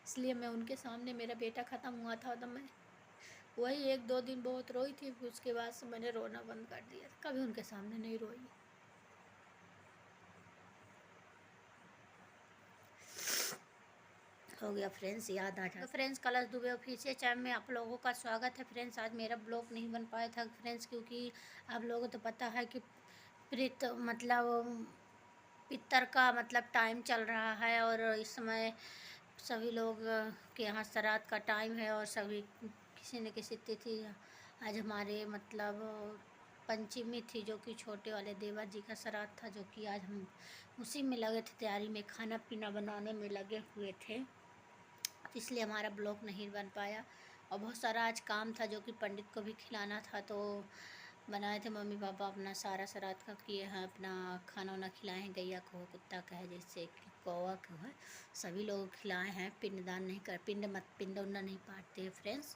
इसलिए मैं उनके सामने, मेरा बेटा ख़त्म हुआ था तो मैं वही 1-2 दिन बहुत रोई थी, फिर उसके बाद से मैंने रोना बंद कर दिया, कभी उनके सामने नहीं रोई। हो गया फ्रेंड्स, याद आ जाता। तो फ्रेंड्स, कलश दुबे ऑफिशियल चैनल में आप लोगों का स्वागत है। फ्रेंड्स, आज मेरा ब्लॉग नहीं बन पाया था फ्रेंड्स, क्योंकि आप लोगों को तो पता है कि प्रीत मतलब पितर का मतलब टाइम चल रहा है, और इस समय सभी लोग के यहाँ श्राद्ध का टाइम है, और सभी किसी न किसी तिथि। आज हमारे मतलब पंचमी थी, जो कि छोटे वाले देवर जी का श्राद्ध था, जो कि आज हम उसी में लगे थे, तैयारी में, खाना पीना बनाने में लगे हुए थे, इसलिए हमारा ब्लॉग नहीं बन पाया। और बहुत सारा आज काम था, जो कि पंडित को भी खिलाना था, तो बनाए थे मम्मी पापा अपना सारा श्राद्ध का किए हैं, अपना खाना वाना खिलाए हैं, गैया को, कुत्ता का है, जैसे कि कौवा को है, सभी लोग खिलाए हैं। पिंडदान नहीं कर, पिंड उन्ना नहीं पाटते हैं फ्रेंड्स।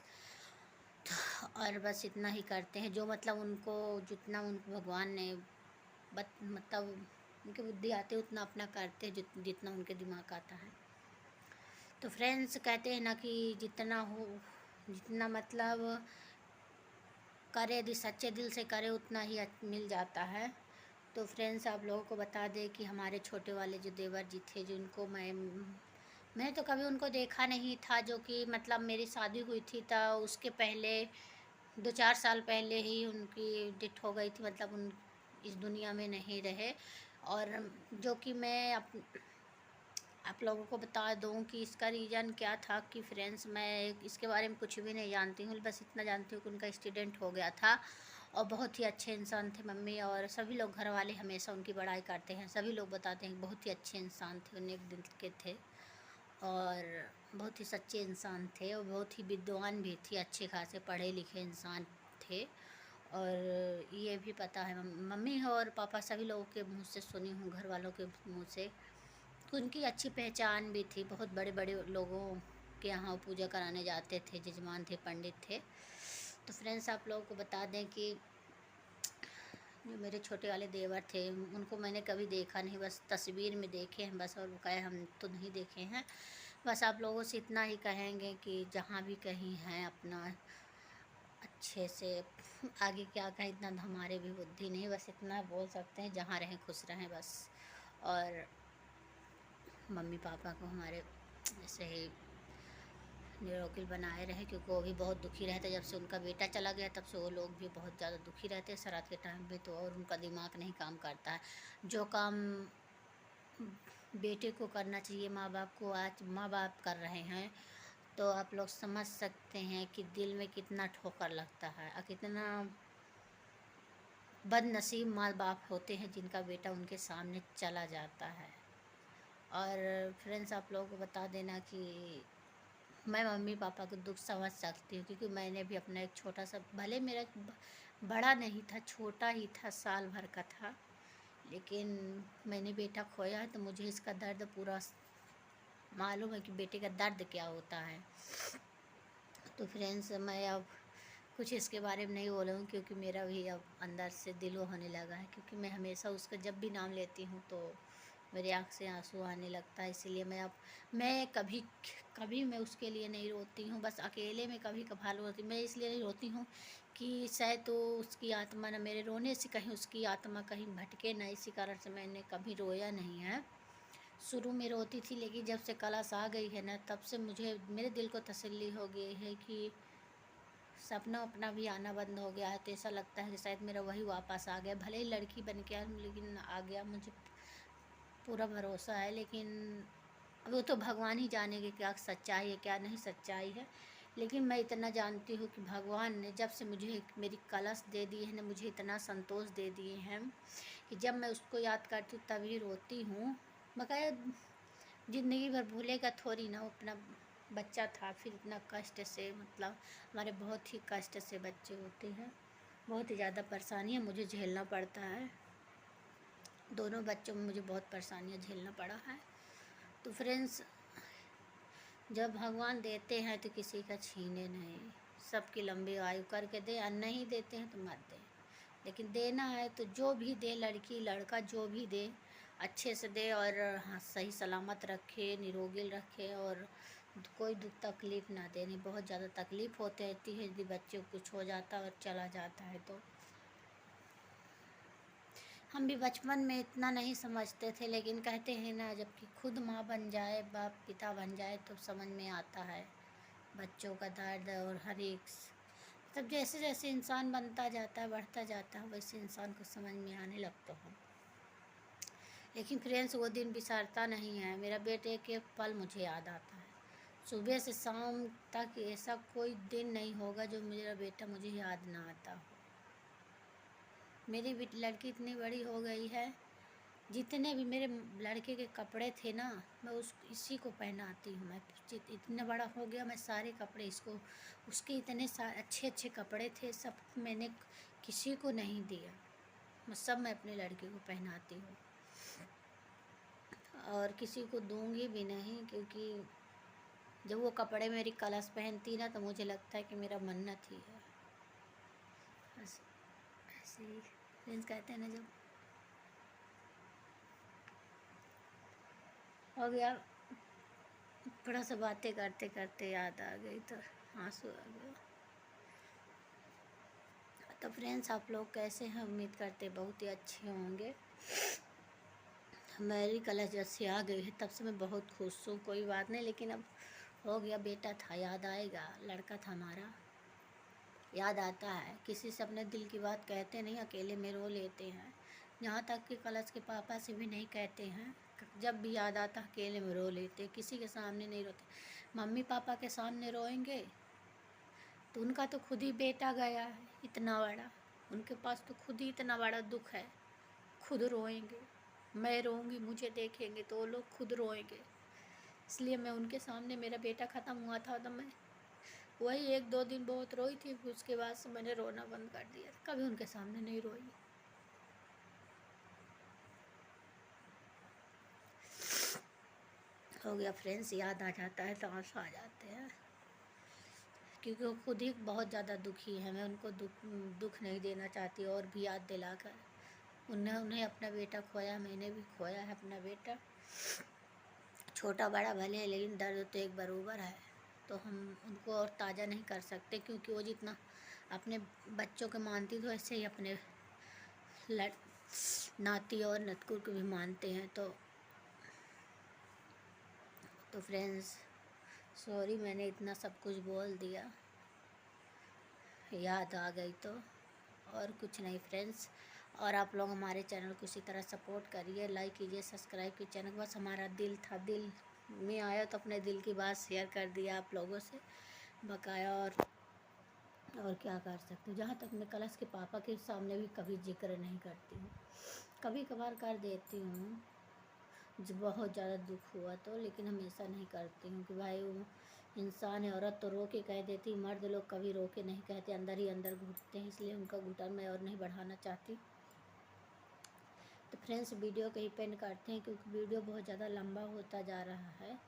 और बस इतना ही करते हैं, जो मतलब उनको जितना उनको भगवान ने मतलब उनकी बुद्धि आती है उतना अपना करते हैं, जितना उनके दिमाग आता है। तो फ्रेंड्स, कहते हैं ना कि जितना हो, जितना मतलब करे, यदि सच्चे दिल से करे उतना ही मिल जाता है। तो फ्रेंड्स, आप लोगों को बता दें कि हमारे छोटे वाले जो देवर जी थे, जिनको मैंने तो कभी उनको देखा नहीं था, जो कि मतलब मेरी शादी हुई थी तो उसके पहले 2-4 साल पहले ही उनकी डेथ हो गई थी, मतलब उन इस दुनिया में नहीं रहे। और जो कि मैं आप लोगों को बता दूं कि इसका रीज़न क्या था, कि फ्रेंड्स मैं इसके बारे में कुछ भी नहीं जानती हूँ, बस इतना जानती हूँ कि उनका एक्सीडेंट हो गया था। और बहुत ही अच्छे इंसान थे मम्मी, और सभी लोग घर वाले हमेशा उनकी बड़ाई करते हैं, सभी लोग बताते हैं बहुत ही अच्छे इंसान थे, नेक दिल के थे, और बहुत ही सच्चे इंसान थे, और बहुत ही विद्वान भी थे, अच्छे खासे पढ़े लिखे इंसान थे। और ये भी पता है मम्मी और पापा सभी लोगों के मुँह से सुनी हूँ, घर वालों के मुँह से, उनकी अच्छी पहचान भी थी, बहुत बड़े बड़े लोगों के यहाँ पूजा कराने जाते थे, जजमान थे, पंडित थे। तो फ्रेंड्स, आप लोगों को बता दें कि जो मेरे छोटे वाले देवर थे, उनको मैंने कभी देखा नहीं, बस तस्वीर में देखे हैं बस, और वो कहे हम तो नहीं देखे हैं। बस आप लोगों से इतना ही कहेंगे कि जहाँ भी कहीं हैं अपना अच्छे से, आगे क्या कहें, इतना हमारे भी बुद्धि नहीं, बस इतना बोल सकते हैं, जहाँ रहें खुश रहें बस। और मम्मी पापा को हमारे ऐसे ही निरोगिल बनाए रहे, क्योंकि वो भी बहुत दुखी रहते, जब से उनका बेटा चला गया तब से वो लोग भी बहुत ज़्यादा दुखी रहते हैं श्राद्ध के टाइम पे, तो और उनका दिमाग नहीं काम करता है। जो काम बेटे को करना चाहिए माँ बाप को, आज माँ बाप कर रहे हैं, तो आप लोग समझ सकते हैं कि दिल में कितना ठोकर लगता है, और कितना बदनसीब माँ बाप होते हैं जिनका बेटा उनके सामने चला जाता है। और फ्रेंड्स, आप लोगों को बता देना कि मैं मम्मी पापा को दुख समझ सकती हूँ, क्योंकि मैंने भी अपना एक छोटा सा, भले मेरा बड़ा नहीं था, छोटा ही था, साल भर का था, लेकिन मैंने बेटा खोया है, तो मुझे इसका दर्द पूरा मालूम है कि बेटे का दर्द क्या होता है। तो फ्रेंड्स, मैं अब कुछ इसके बारे में नहीं बोलूँ, क्योंकि मेरा भी अब अंदर से दिल वो होने लगा है, क्योंकि मैं हमेशा उसका जब भी नाम लेती हूँ तो मेरी आँख से आंसू आने लगता है। इसीलिए मैं कभी कभी मैं उसके लिए नहीं रोती हूँ, बस अकेले में कभी कभार रोती। मैं इसलिए नहीं रोती हूँ कि शायद तो उसकी आत्मा ना, मेरे रोने से कहीं उसकी आत्मा कहीं भटके ना, इसी कारण से मैंने कभी रोया नहीं है। शुरू में रोती थी, लेकिन जब से कलश आ गई है ना, तब से मुझे मेरे दिल को तसल्ली हो गई है कि सपना अपना भी आना बंद हो गया है। तो ऐसा लगता है कि शायद मेरा वही वापस आ गया, भले ही लड़की बन के आया, लेकिन आ गया, मुझे पूरा भरोसा है। लेकिन वो तो भगवान ही जानेंगे क्या सच्चाई है क्या नहीं सच्चाई है। लेकिन मैं इतना जानती हूँ कि भगवान ने जब से मुझे मेरी कलश दे दी है ना, मुझे इतना संतोष दे दिए हैं कि जब मैं उसको याद करती हूँ तभी रोती हूँ। बकाया ज़िंदगी भर भूलेगा थोड़ी ना, वो अपना बच्चा था, फिर इतना कष्ट से, मतलब हमारे बहुत ही कष्ट से बच्चे होते हैं, बहुत ही ज़्यादा परेशानियाँ मुझे झेलना पड़ता है। दोनों बच्चों में मुझे बहुत परेशानियाँ झेलना पड़ा है। तो फ्रेंड्स, जब भगवान देते हैं तो किसी का छीने नहीं, सबकी लंबी आयु करके दे, और नहीं देते हैं तो मत दे, लेकिन देना है तो जो भी दे, लड़की लड़का जो भी दे अच्छे से दे, और हाँ, सही सलामत रखे, निरोगी रखे, और कोई दुख तकलीफ़ ना देनी। बहुत ज़्यादा तकलीफ़ होती रहती है यदि बच्चे को कुछ हो जाता है और चला जाता है तो। हम भी बचपन में इतना नहीं समझते थे, लेकिन कहते हैं ना, जबकि खुद माँ बन जाए, बाप पिता बन जाए तो समझ में आता है बच्चों का दर्द। और हर एक तब जैसे जैसे इंसान बनता जाता है, बढ़ता जाता है, वैसे इंसान को समझ में आने लगता है। लेकिन फ्रेंड्स, वो दिन बिसारता नहीं है। मेरा बेटे के पल मुझे याद आता है। सुबह से शाम तक ऐसा कोई दिन नहीं होगा जो मेरा बेटा मुझे याद ना आता हो। मेरी लड़की इतनी बड़ी हो गई है, जितने भी मेरे लड़के के कपड़े थे ना, मैं इसी को पहनाती हूँ। मैं इतना बड़ा हो गया, मैं सारे कपड़े इसको, उसके इतने अच्छे अच्छे कपड़े थे, सब मैंने किसी को नहीं दिया। सब मैं अपने लड़के को पहनाती हूँ और किसी को दूंगी भी नहीं, क्योंकि जब वो कपड़े मेरी कलश पहनती ना, तो मुझे लगता है कि मेरा मन्नत ही है। ऐसे ही फ्रेंड्स कहते हैं ना, जब हो गया थोड़ा सा बातें करते करते याद आ गई तो आंसू आ गया। तो फ्रेंड्स, आप लोग कैसे हैं? उम्मीद करते बहुत ही अच्छे होंगे। मेरी कलश जब से आ गई है तब से मैं बहुत खुश हूँ। कोई बात नहीं, लेकिन अब हो गया, बेटा था, याद आएगा। लड़का था हमारा, याद आता है। किसी से अपने दिल की बात कहते नहीं, अकेले में रो लेते हैं। यहाँ तक कि कलश के पापा से भी नहीं कहते हैं। जब भी याद आता अकेले में रो लेते, किसी के सामने नहीं रोते। मम्मी पापा के सामने रोएंगे तो उनका तो खुद ही बेटा गया है इतना बड़ा, उनके पास तो खुद ही इतना बड़ा दुख है, खुद रोएंगे। मैं रोऊंगी, मुझे देखेंगे तो वो लोग खुद रोएंगे। इसलिए मैं उनके सामने, मेरा बेटा ख़त्म हुआ था तो मैं वही 1-2 दिन बहुत रोई थी, फिर उसके बाद से मैंने रोना बंद कर दिया। कभी उनके सामने नहीं रोई। हो गया फ्रेंड्स, याद आ जाता है तो आंसू आ जाते हैं, क्योंकि वो खुद ही बहुत ज़्यादा दुखी है। मैं उनको दुख नहीं देना चाहती और भी याद दिलाकर। उन्हें अपना बेटा खोया, मैंने भी खोया है अपना बेटा। छोटा बड़ा भले, लेकिन दर्द तो एक बराबर है। तो हम उनको और ताज़ा नहीं कर सकते, क्योंकि वो जितना अपने बच्चों को मानती तो ऐसे ही अपने नाती और नतकुर को भी मानते हैं। तो फ्रेंड्स, सॉरी मैंने इतना सब कुछ बोल दिया, याद आ गई तो। और कुछ नहीं फ्रेंड्स। और आप लोग हमारे चैनल को इसी तरह सपोर्ट करिए, लाइक कीजिए, सब्सक्राइब कीजिए चैनल। बस हमारा दिल था, दिल में आया तो अपने दिल की बात शेयर कर दिया आप लोगों से बकाया। और क्या कर सकते हो। जहाँ तक मैं कलश के पापा के सामने भी कभी जिक्र नहीं करती हूँ, कभी कभार कर देती हूँ जब बहुत ज़्यादा दुख हुआ तो, लेकिन हमेशा नहीं करती हूँ कि भाई वो इंसान है। औरत तो रो के कह देती, मर्द लोग कभी रो के नहीं कहते, अंदर ही अंदर घुटते हैं। इसलिए उनका घुटन मैं और नहीं बढ़ाना चाहती। तो फ्रेंड्स, वीडियो को ही पेंड करते हैं, क्योंकि वीडियो बहुत ज़्यादा लंबा होता जा रहा है।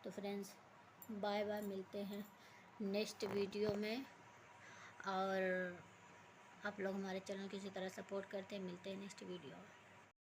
तो फ्रेंड्स, बाय बाय, मिलते हैं नेक्स्ट वीडियो में। और आप लोग हमारे चैनल की इसी तरह सपोर्ट करते हैं। मिलते हैं नेक्स्ट वीडियो में।